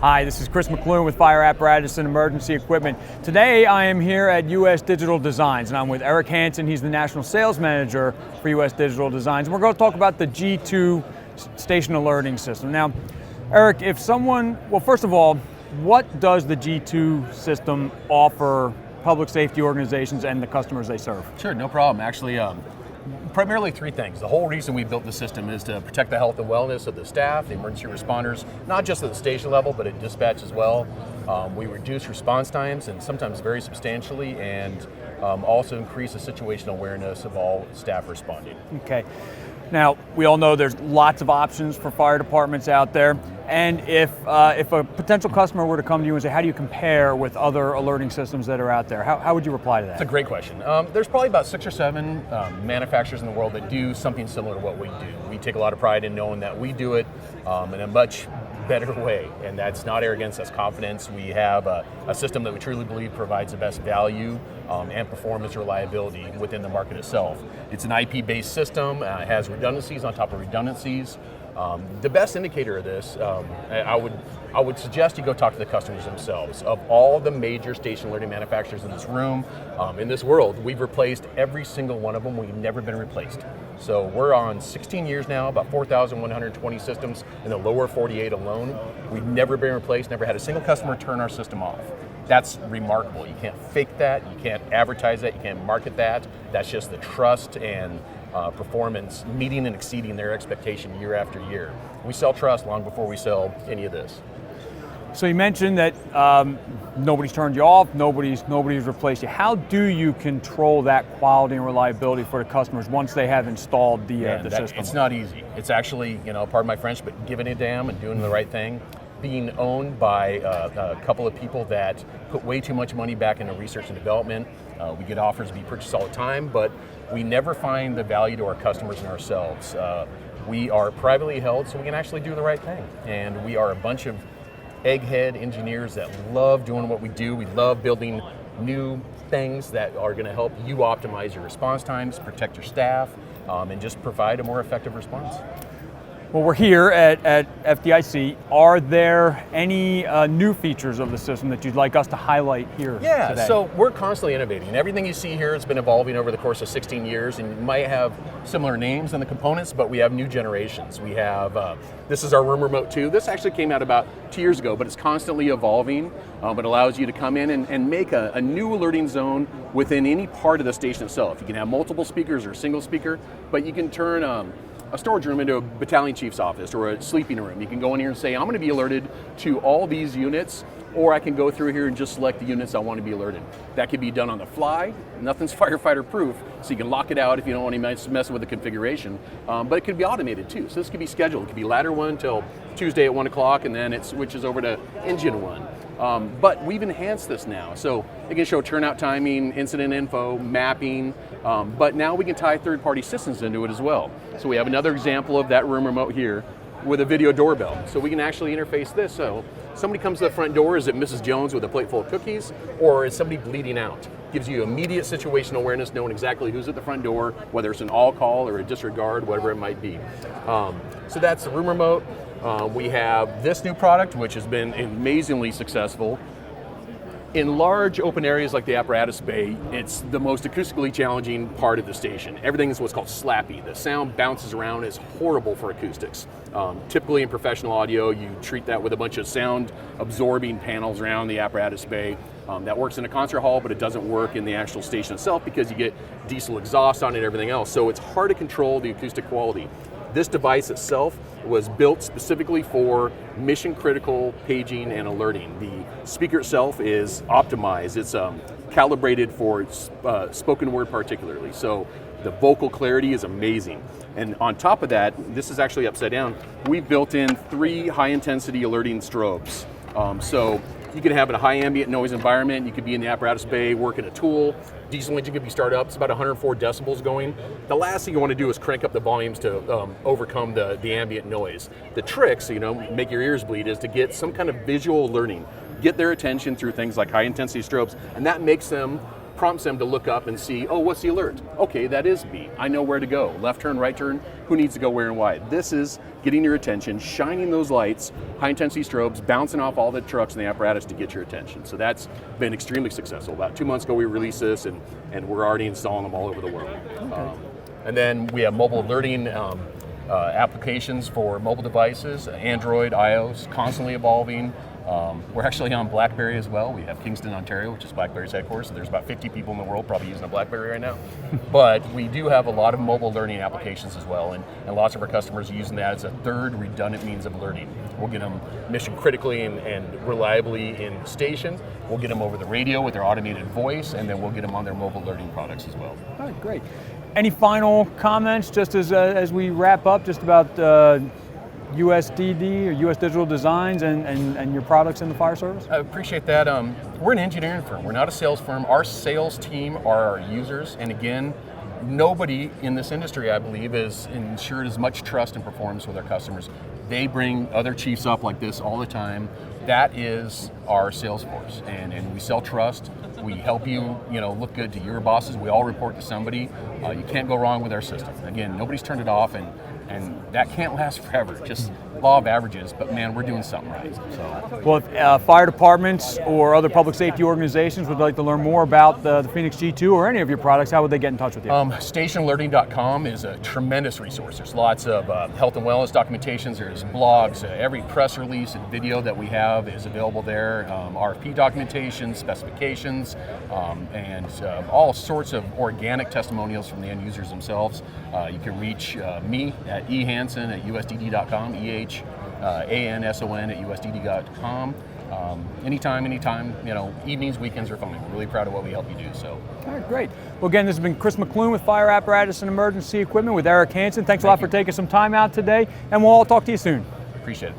Hi, this is Chris McClune with Fire Apparatus and Emergency Equipment. Today I am here at US Digital Designs and I'm with Eric Hansen. He's the National Sales Manager for US Digital Designs. And we're going to talk about the G2 station alerting system. Now, Eric, if someone, well, first of all, what does the G2 system offer public safety organizations and the customers they serve? Sure, no problem. Actually, primarily three things. The whole reason we built the system is to protect the health and wellness of the staff, the emergency responders, not just at the station level, but at dispatch as well. We reduce response times, and sometimes very substantially, and also increase the situational awareness of all staff responding. Okay. Now, we all know there's lots of options for fire departments out there, and if a potential customer were to come to you and say, how do you compare with other alerting systems that are out there, how would you reply to that? That's a great question. There's probably about 6 or 7 manufacturers in the world that do something similar to what we do. We take a lot of pride in knowing that we do it in a much better way, and that's not arrogance, that's confidence. We have a system that we truly believe provides the best value and performance reliability within the market itself. It's an IP-based system, it has redundancies on top of redundancies. The best indicator of this, I would suggest you go talk to the customers themselves. Of all the major station alerting manufacturers in this room, in this world, we've replaced every single one of them. We've never been replaced. So we're on 16 years now, about 4,120 systems in the lower 48 alone. We've never been replaced, never had a single customer turn our system off. That's remarkable. You can't fake that, you can't advertise that, you can't market that. That's just the trust and performance meeting and exceeding their expectation year after year. We sell trust long before we sell any of this. So you mentioned that nobody's turned you off, nobody's replaced you. How do you control that quality and reliability for the customers once they have installed the system? It's not easy. It's actually, pardon my French, but giving a damn and doing the right thing. Being owned by a couple of people that put way too much money back into research and development. We get offers to be purchased all the time, but we never find the value to our customers and ourselves. We are privately held, so we can actually do the right thing. And we are a bunch of egghead engineers that love doing what we do. We love building new things that are going to help you optimize your response times, protect your staff, and just provide a more effective response. Well, we're here at FDIC. Are there any new features of the system that you'd like us to highlight here today? So we're constantly innovating. Everything you see here has been evolving over the course of 16 years, and you might have similar names in the components, but we have new generations. We have, this is our room remote 2. This actually came out about 2 years ago, but it's constantly evolving. It allows you to come in and make a new alerting zone within any part of the station itself. You can have multiple speakers or a single speaker, but you can turn a storage room into a battalion chief's office or a sleeping room. You can go in here and say, I'm going to be alerted to all these units, or I can go through here and just select the units I want to be alerted. That can be done on the fly. Nothing's firefighter proof, so you can lock it out if you don't want to mess with the configuration. But it could be automated too. So this could be scheduled. It could be ladder 1 till Tuesday at 1 o'clock, and then it switches over to engine 1. But we've enhanced this now. So it can show turnout timing, incident info, mapping, but now we can tie third-party systems into it as well. So we have another example of that room remote here with a video doorbell. So we can actually interface this. So somebody comes to the front door, is it Mrs. Jones with a plate full of cookies, or is somebody bleeding out? Gives you immediate situational awareness, knowing exactly who's at the front door, whether it's an all call or a disregard, whatever it might be. So that's the room remote. We have this new product, which has been amazingly successful. In large open areas like the Apparatus Bay, it's the most acoustically challenging part of the station. Everything is what's called slappy. The sound bounces around, it's horrible for acoustics. Typically in professional audio, you treat that with a bunch of sound absorbing panels around the Apparatus Bay. That works in a concert hall, but it doesn't work in the actual station itself because you get diesel exhaust on it and everything else. So it's hard to control the acoustic quality. This device itself was built specifically for mission critical paging and alerting. The speaker itself is optimized. It's calibrated for spoken word particularly. So the vocal clarity is amazing. And on top of that, this is actually upside down, we've built in 3 high intensity alerting strobes. So you could have a high ambient noise environment, you could be in the Apparatus Bay working a tool, diesel engine could be started up, it's about 104 decibels going. The last thing you want to do is crank up the volumes to overcome the ambient noise. The tricks, make your ears bleed, is to get some kind of visual alerting, get their attention through things like high intensity strobes, and that makes them prompts them to look up and see, oh, what's the alert? Okay, that is me. I know where to go. Left turn, right turn, who needs to go where and why? This is getting your attention, shining those lights, high intensity strobes, bouncing off all the trucks and the apparatus to get your attention. So that's been extremely successful. About 2 months ago we released this, and we're already installing them all over the world. Okay. And then we have mobile alerting applications for mobile devices, Android, iOS, constantly evolving. We're actually on BlackBerry as well. We have Kingston, Ontario, which is BlackBerry's headquarters. So there's about 50 people in the world probably using a BlackBerry right now. But we do have a lot of mobile learning applications as well, and lots of our customers are using that as a third redundant means of learning. We'll get them mission critically and reliably in station. We'll get them over the radio with their automated voice, and then we'll get them on their mobile learning products as well. All right, great. Any final comments just as we wrap up just about USDD or US Digital Designs and your products in the fire service? I appreciate that. We're an engineering firm. We're not a sales firm. Our sales team are our users, and again, nobody in this industry, I believe, is ensured as much trust and performance with our customers. They bring other chiefs up like this all the time. That is our sales force, and we sell trust. We help you, look good to your bosses. We all report to somebody. You can't go wrong with our system. Again, nobody's turned it off, and that can't last forever. Just law of averages, but man, we're doing something right. So, well, if fire departments or other public safety organizations would like to learn more about the Phoenix G2 or any of your products, how would they get in touch with you? Stationalerting.com is a tremendous resource. There's lots of health and wellness documentations. There's blogs. Every press release and video that we have is available there. RFP documentation, specifications, and all sorts of organic testimonials from the end users themselves. You can reach me at ehanson@usdd.com, EHANSON@usdd.com. Anytime, evenings, weekends are fine. We're really proud of what we help you do. So. All right, great. Well, again, this has been Chris McClune with Fire Apparatus and Emergency Equipment with Eric Hansen. Thanks a lot for taking some time out today, and we'll all talk to you soon. Appreciate it.